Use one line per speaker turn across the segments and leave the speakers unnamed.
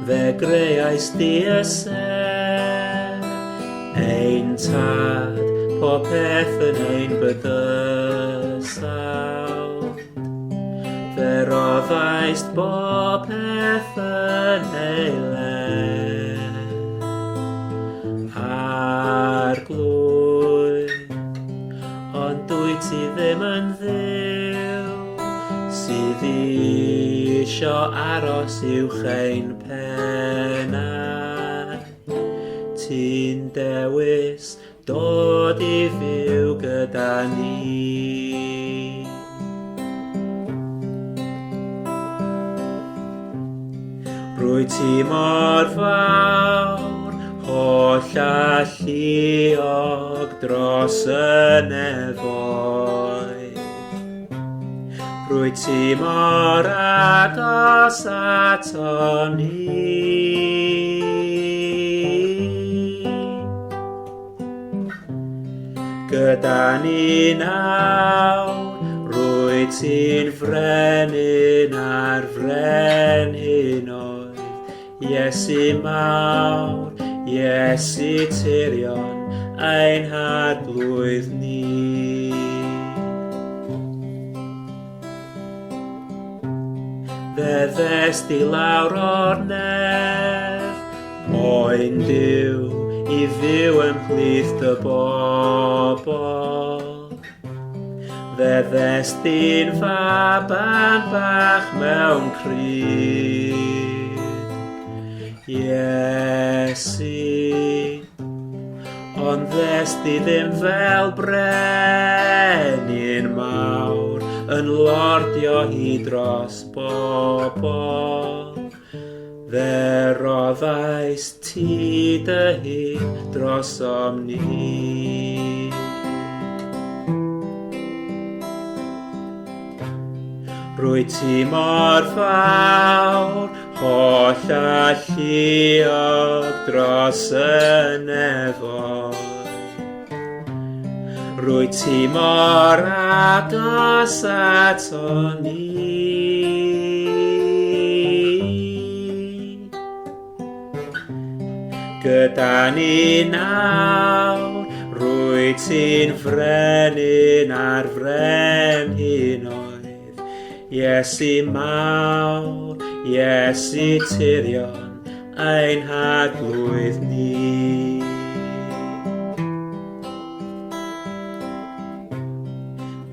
Fe greaist i ysef, ein tad, popeth yn ein bydysawd. Fe roddaist popeth yn ei le, arglwydd, ond dwyt ti ddim yn dduw, sydd isio aros uwch ein pennau. Ti'n dewis dod i fyw gyda ni. Rwyt ti mor fawr, holl a lluog dros y nefoedd. Rwyt ti mor agos ato ni. Gyda ni nawr, rwyt ti'n frenin ar frenhinoedd. Iesu mawr, Iesu tirion, ein hadblwydd ni. Fe ddest i lawr o'r nef, moyn Duw i fyw ymhlith dy bobl. Fe ddest i'n faban bach mewn cryd. Iesu, ond ddest i ddim fel brenin mawr yn lordio hi dros bobl. Fe roddaist ti dy hun drosom ni. Rwyt ti mor fawr, holl a lluog dros y nefoedd. Rwyt ti mor agos ato ni. Gyda ni nawr, rwyt ti'n frenin ar frenhinoedd. Iesu mawr, Iesu tirion, ein hadblwydd ni.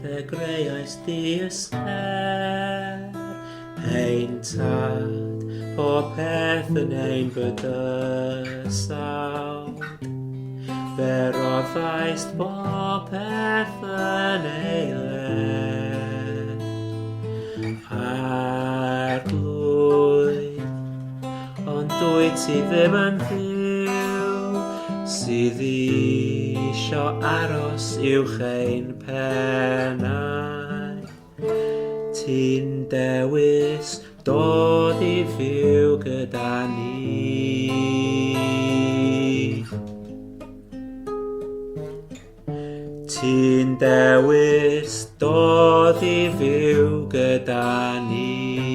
Fe greaist i ysef, ein tad, popeth yn ein bydysawd. Fe roddaist popeth yn ei le, arglwydd, ond dwyt ti ddim yn dduw, sydd isio aros uwch ein pennau. Ti'n dewis dod i fyw gyda ni. Ti'n dewis dod i fyw gyda ni.